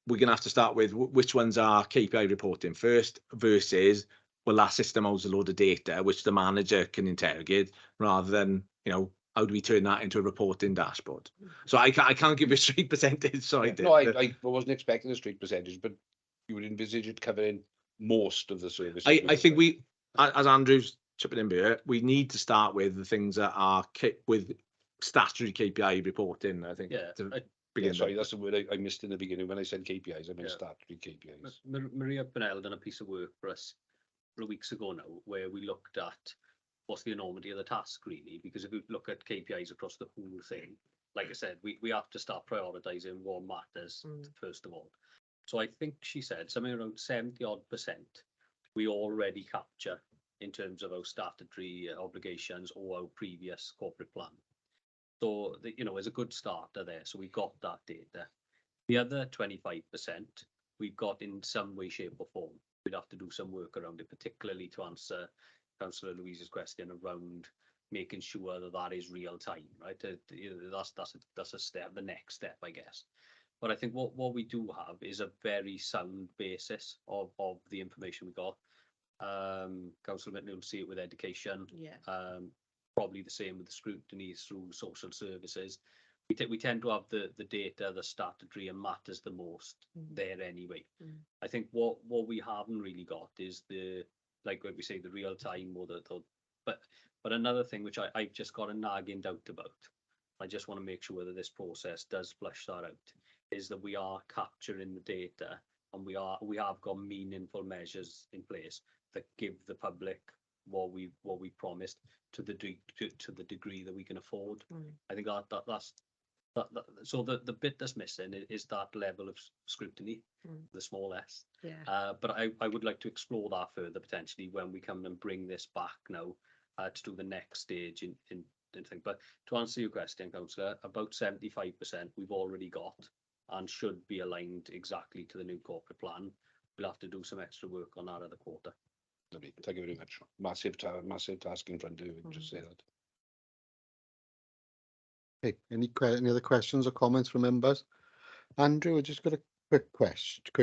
we're going to have to start with which ones are KPI reporting first versus, well, that system holds a load of data which the manager can interrogate, rather than, how do we turn that into a reporting dashboard? So I can't give a straight percentage. Sorry. No, I wasn't expecting a straight percentage, but you would envisage it covering most of the services. I think we, as Andrew's chipping in here, we need to start with the things that are with statutory KPI reporting, I think. Yeah, sorry, that's the word I missed in the beginning. When I said KPIs, I meant statutory KPIs. Maria Bennell done a piece of work for us a couple of weeks ago now, where we looked at what's the enormity of the task, really, because if we look at KPIs across the whole thing, like I said, we have to start prioritising what matters first of all. So I think she said something around 70% we already capture in terms of our statutory obligations or our previous corporate plan. So, there's a good starter there. So we got that data. The other 25% we've got in some way, shape or form. We'd have to do some work around it, particularly to answer Councillor Louise's question around making sure that is real time, right? That's a step, the next step, I guess. But I think what we do have is a very sound basis of the information we got. Councillor Mitton will see it with education. Yeah. Probably the same with the scrutiny through social services. We tend to have the data, the statutory, and matters the most there anyway. I think what we haven't really got is like what we say, the real time or the But another thing which I've just got a nagging doubt about, I just want to make sure that this process does flush that out, is that we are capturing the data and we have got meaningful measures in place that give the public what we promised to the degree that we can afford. I think that's so the bit that's missing is that level of scrutiny, the small s. Yeah. But I would like to explore that further potentially when we come and bring this back now to do the next stage in thing. But to answer your question, Councillor, about 75% we've already got and should be aligned exactly to the new corporate plan. We'll have to do some extra work on that other quarter. Lovely. Thank you very much. Massive task in front of you. Just say that. Okay, any other questions or comments from members? Andrew, I just got a quick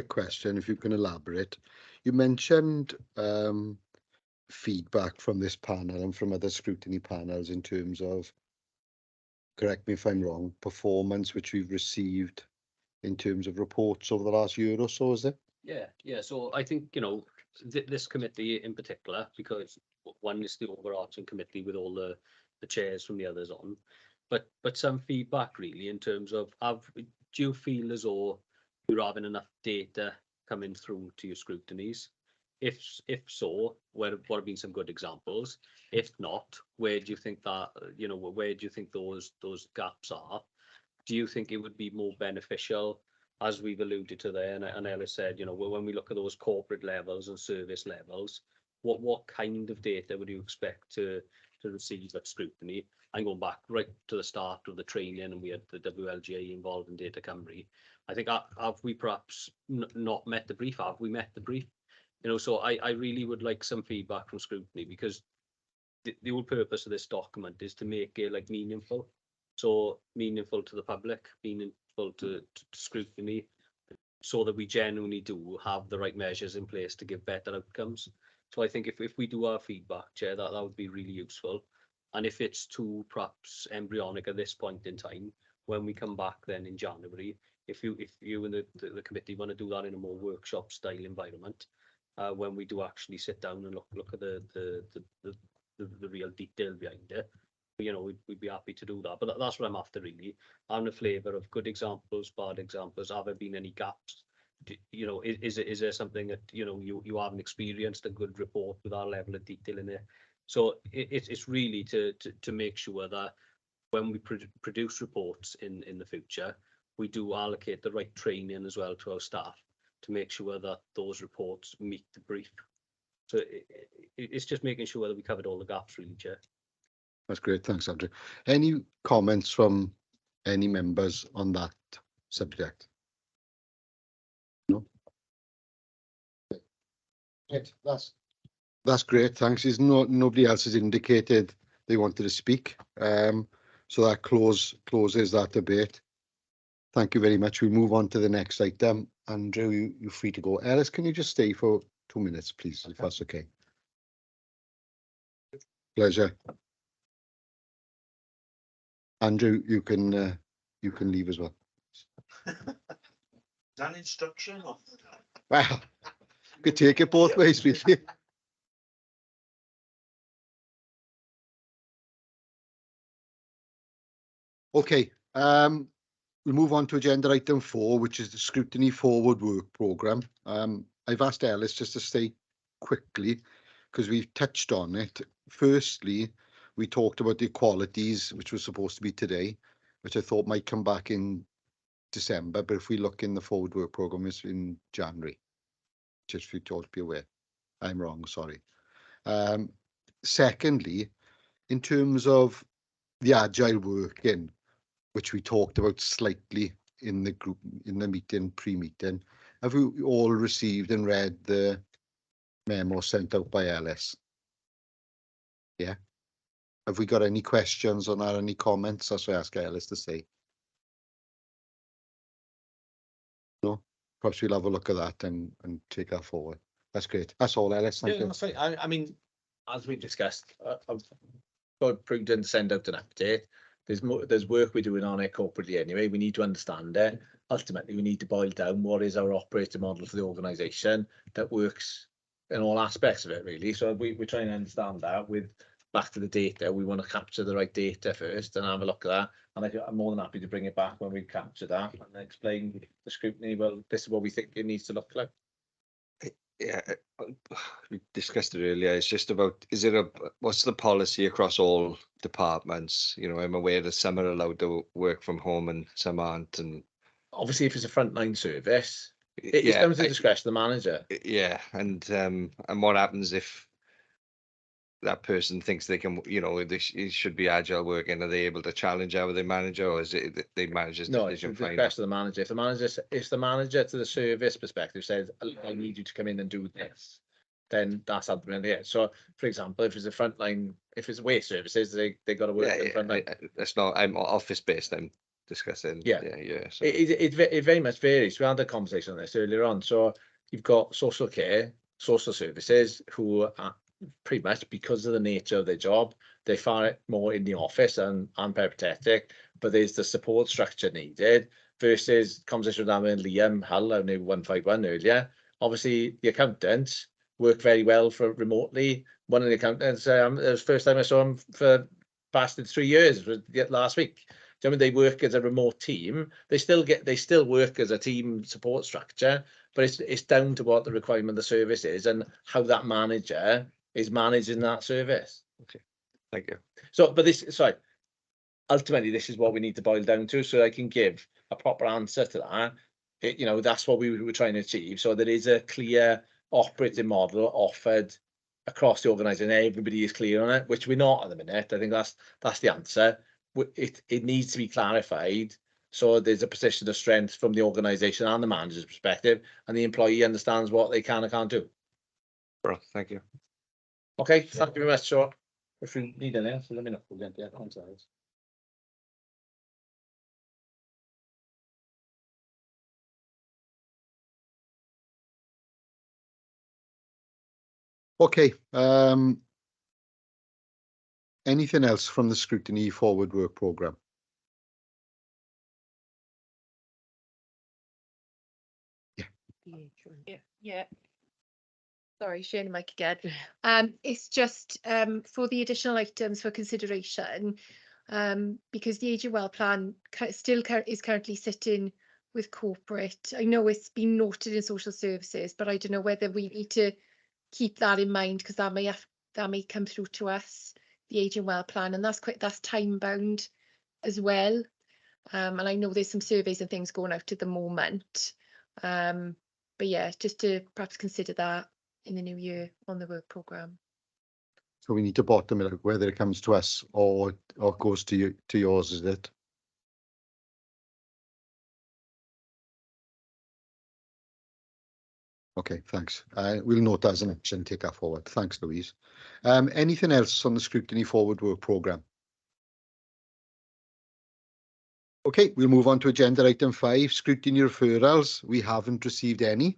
question, if you can elaborate. You mentioned feedback from this panel and from other scrutiny panels in terms of, correct me if I'm wrong, performance which we've received in terms of reports over the last year or so, is it? Yeah. So I think, this committee in particular, because one is the overarching committee with all the chairs from the others on, but some feedback really in terms of, do you feel as though you're having enough data coming through to your scrutinies? If so, what have been some good examples? If not, where do you think that, where do you think those gaps are? Do you think it would be more beneficial, as we've alluded to there, and Ellis said, when we look at those corporate levels and service levels, what kind of data would you expect to receive at scrutiny? I'm going back right to the start of the training, and we had the WLGA involved in Data Cymru. I think, have we perhaps not met the brief? Have we met the brief? So I really would like some feedback from scrutiny, because the whole purpose of this document is to make it meaningful. So meaningful to the public, meaningful to scrutiny, so that we genuinely do have the right measures in place to give better outcomes. So I think if we do our feedback, Chair, that would be really useful. And if it's too perhaps embryonic at this point in time, when we come back then in January, if you and the committee want to do that in a more workshop style environment, when we do actually sit down and look at the real detail behind it, we'd be happy to do that. But that's what I'm after really. I'm a flavour of good examples, bad examples. Have there been any gaps? Is there something that you haven't experienced a good report with our level of detail in there? So it's really to make sure that when we produce reports in the future, we do allocate the right training as well to our staff to make sure that those reports meet the brief. So it's just making sure that we covered all the gaps really, Chair. That's great, thanks, Andrew. Any comments from any members on that subject? No? Right, that's great, thanks. Nobody else has indicated they wanted to speak, so that closes that debate. Thank you very much. We move on to the next item. Andrew, you're free to go. Ellis, can you just stay for 2 minutes, please, if that's okay? Pleasure. Andrew, you can leave as well. Is that an instruction? Or? Well, you could take it both ways, really. Okay, we'll move on to agenda item 4, which is the Scrutiny Forward Work Programme. I've asked Ellis just to stay quickly because we've touched on it. Firstly, we talked about the equalities, which was supposed to be today, which I thought might come back in December, but if we look in the Forward Work Programme, it's in January. Just for you to all be aware. I'm wrong, sorry. Secondly, in terms of the agile working, which we talked about slightly in the group, in the meeting, pre-meeting, have we all received and read the memo sent out by Ellis? Yeah. Have we got any questions on that, any comments? That's what I ask Ellis to say. No? Perhaps we'll have a look at that and take that forward. That's great. That's all, Ellis. Thank you. That's right. I mean, as we discussed, I've got prudent to send out an update. There's work we're doing on it corporately anyway. We need to understand it. Ultimately, we need to boil down what is our operating model for the organisation that works in all aspects of it, really. So we're trying to understand that with back to the data. We want to capture the right data first and have a look at that. And I'm more than happy to bring it back when we capture that and explain the scrutiny. Well, this is what we think it needs to look like. Yeah, we discussed it earlier. It's just about, what's the policy across all departments? You know, I'm aware that some are allowed to work from home and some aren't. And Obviously, if it's a frontline service, it's yeah, down to the discretion of the manager. yeah, and what happens if that person thinks they can, you know, it should be agile working? Are they able to challenge how they manage, or is it that they manage No, it's the decision final? discretion of the manager. If the manager to the service perspective says, I need you to come in and do this, then that's something there. So, for example, if it's a frontline, if it's waste services, they got to work in the frontline. That's not. I'm office based. I'm discussing. Yeah. So. It very much varies. We had a conversation on this earlier on. So you've got social care, social services, who are pretty much, because of the nature of their job, they far more in the office and peripatetic, but there's the support structure needed versus conversation with Alan and Liam Hull, I knew 151 earlier. Obviously, the accountants work very well for remotely. One of the accountants, it was the first time I saw him for past 3 years, was last week. I mean, they work as a remote team. They still work as a team support structure, but it's down to what the requirement of the service is and how that manager is managing that service. Okay, thank you. So, but ultimately, this is what we need to boil down to, so I can give a proper answer to that. You know, that's what we were trying to achieve. So there is a clear operating model offered across the organisation. Everybody is clear on it, which we're not at the minute. I think that's the answer. It needs to be clarified, so there's a position of strength from the organisation and the manager's perspective, and the employee understands what they can and can't do. Bro, thank you. Okay, thank you very much. So if you need anything else, let me know. We'll get the answers. Okay. Anything else from the Scrutiny Forward Work Programme? Yeah. Sorry, sharing the mic again. It's just for the additional items for consideration, because the Aging Well plan is currently sitting with corporate. I know it's been noted in social services, but I don't know whether we need to keep that in mind, because that may come through to us, the Aging Well plan, and that's time bound as well. And I know there's some surveys and things going out at the moment. But yeah, just to perhaps consider that in the new year on the work programme. So we need to bottom it out, whether it comes to us or goes to you, to yours, is it? Okay, thanks. We'll note that as an action, take that forward. Thanks, Louise. Anything else on the Scrutiny Forward Work Programme? Okay, we'll move on to agenda item 5, scrutiny referrals. We haven't received any.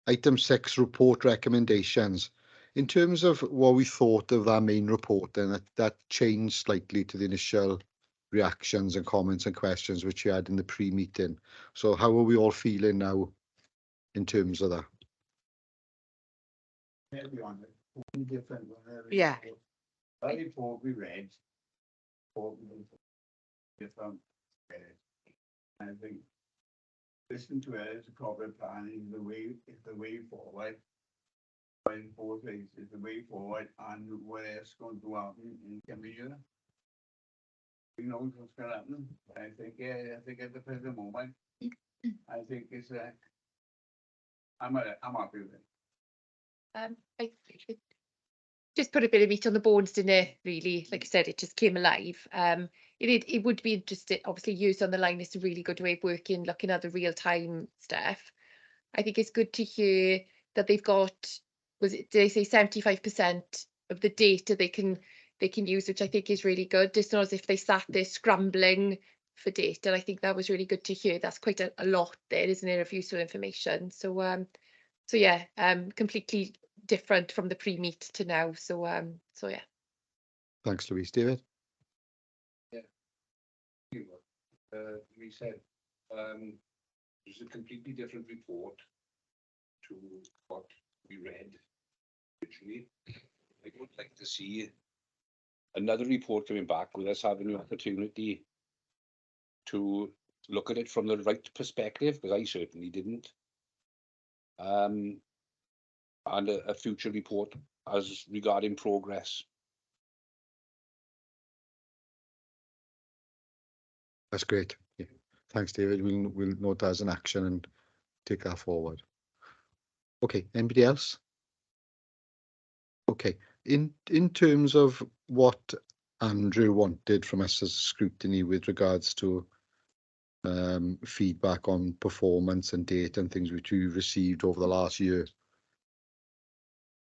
Item 6, report recommendations. In terms of what we thought of that main report, then that changed slightly to the initial reactions and comments and questions which you had in the pre-meeting. So how are we all feeling now in terms of that? Yeah. That report we read, different. I think listen to it as a corporate plan is the way forward. Going both ways is the way forward, and what else going to happen in coming year. We know what's going to happen. I think at the present moment, I think it's I'm happy with it. I just put a bit of meat on the bones, didn't it? Really, like I said, it just came alive. It would be interesting. Obviously, use on the line is a really good way of working, looking at the real time stuff. I think it's good to hear that they've got, did they say 75% of the data they can use, which I think is really good. It's not as if they sat there scrambling for data. I think that was really good to hear. That's quite a lot there, isn't it, of useful information. So yeah, completely different from the pre-meet to now. So yeah. Thanks, Louise. David? We said it's a completely different report to what we read originally. I would like to see another report coming back with us having an opportunity to look at it from the right perspective, because I certainly didn't. And a future report as regarding progress. That's great. Yeah. Thanks, David. We'll note that as an action and take that forward. Okay, anybody else? Okay, in terms of what Andrew wanted from us as scrutiny with regards to feedback on performance and data and things which we received over the last year,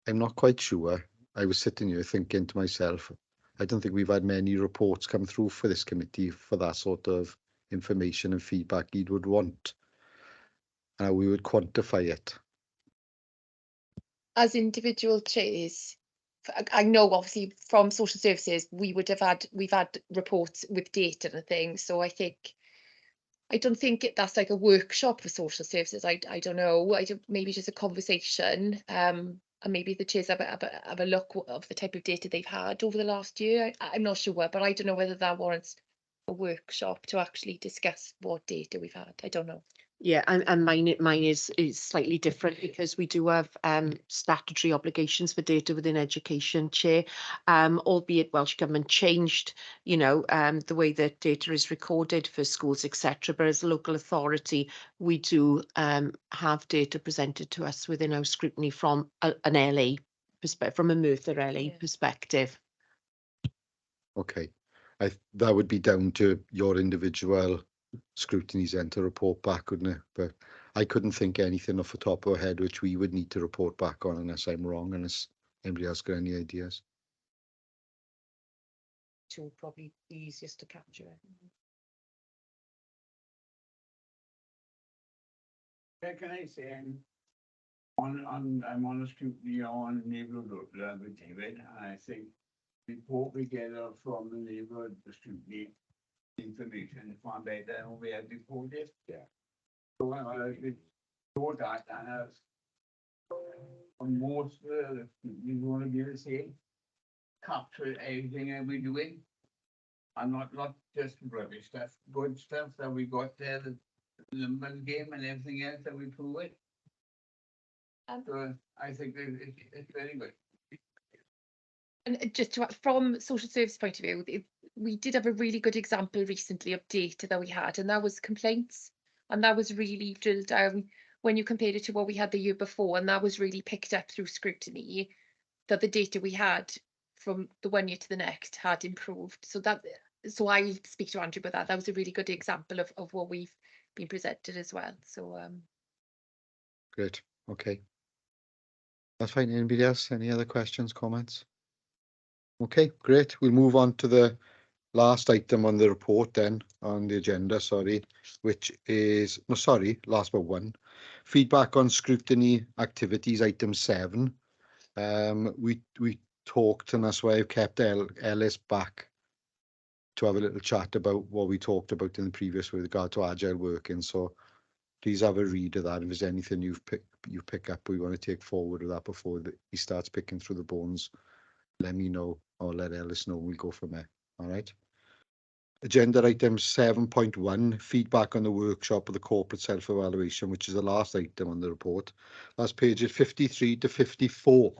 I'm not quite sure. I was sitting here thinking to myself, I don't think we've had many reports come through for this committee for that sort of information and feedback you'd would want, and how we would quantify it. As individual chairs, I know obviously from social services, we've had reports with data and things. So I don't think that's like a workshop for social services. I don't know. Maybe just a conversation. And maybe the chairs have a look of the type of data they've had over the last year. I'm not sure, but I don't know whether that warrants a workshop to actually discuss what data we've had. I don't know. Yeah, and mine is slightly different because we do have statutory obligations for data within education, Chair. Albeit Welsh Government changed, the way that data is recorded for schools, etc. But as a local authority, we do have data presented to us within our scrutiny from an LA perspective, from a Merthyr LA perspective. Okay, that would be down to your individual scrutinies then to report back, wouldn't it? But I couldn't think anything off the top of our head which we would need to report back on, unless I'm wrong, unless anybody else got any ideas. Two would probably be easiest to capture. Can I say, I'm on a scrutiny on neighbourhood with David, and I think the report we get from the neighbourhood, the scrutiny information is far better than we had reported. Yeah. So we saw that, and on most we want to be the same, capture everything that we're doing, and not just rubbish stuff, good stuff that we got there, the numbers game and everything else that we prove it. So I think it's very good. And just from social service point of view, we did have a really good example recently of data that we had, and that was complaints. And that was really drilled down when you compared it to what we had the year before, and that was really picked up through scrutiny, that the data we had from the one year to the next had improved. So I speak to Andrew about that. That was a really good example of what we've been presented as well. So Great. Okay. That's fine. Anybody else? Any other questions, comments? Okay, great. We'll move on to the last item on the report then, on the agenda, which is, last but one. Feedback on scrutiny activities, item 7. We talked, and that's why I've kept Ellis back to have a little chat about what we talked about in the previous with regard to agile working. So please have a read of that. If there's anything you pick up we want to take forward with that before he starts picking through the bones, let me know, or let Ellis know. We'll go from there. All right. Agenda item 7.1, feedback on the workshop of the corporate self-evaluation, which is the last item on the report. That's pages 53 to 54.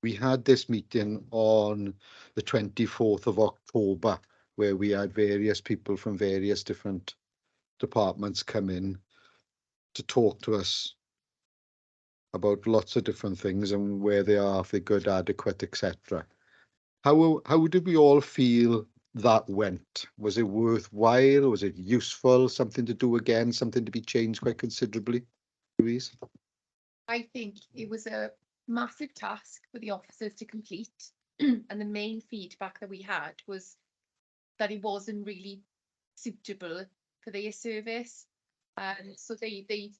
We had this meeting on the 24th of October, where we had various people from various different departments come in to talk to us about lots of different things and where they are, if they're good, adequate, etc. How did we all feel that went? Was it worthwhile? Was it useful? Something to do again? Something to be changed quite considerably? Louise? I think it was a massive task for the officers to complete. And the main feedback that we had was that it wasn't really suitable for their service. And so they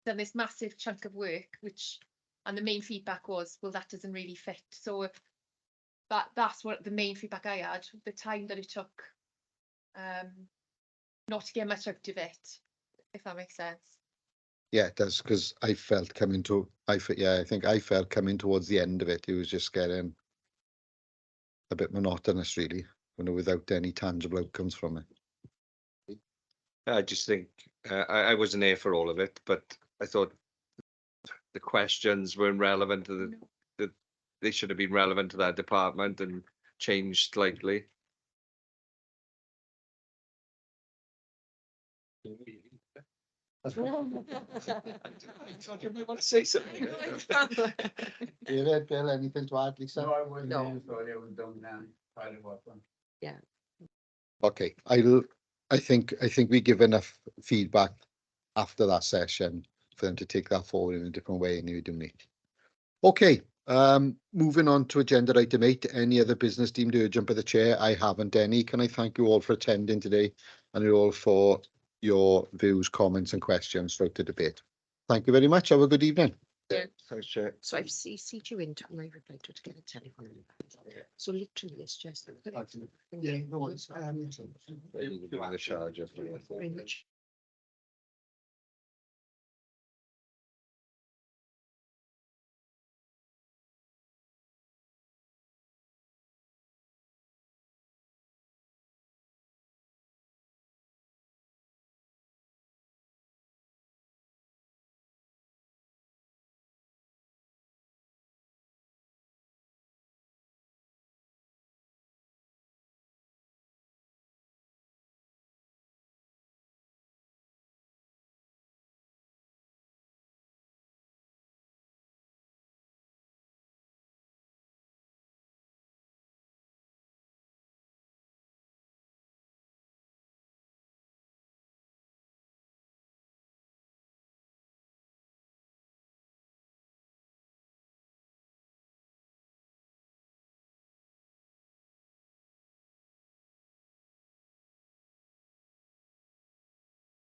done this massive chunk of work, and the main feedback was, well, that doesn't really fit. So that's what the main feedback I had, the time that it took not to get much out of it, if that makes sense. Yeah, it does, because I felt coming to, I think I felt coming towards the end of it, it was just getting a bit monotonous, really, without any tangible outcomes from it. I just think I wasn't here for all of it, but I thought the questions weren't relevant to they should have been relevant to that department and changed slightly. I thought you might want to say something. David, Bill, anything to add, Lisa? No, I wasn't No. there, so I was done now. Part of what one. Okay, I think we give enough feedback after that session for them to take that forward in a different way and you do it. Okay, moving on to agenda item 8. Any other business deemed urgent by the chair? I haven't any. Can I thank you all for attending today and you all for your views, comments and questions throughout the debate. Thank you very much. Have a good evening. Thanks, Chair. So I've CC'd you into my reply to get a telephone number. So literally it's just. Yeah, no, The charge of Very much.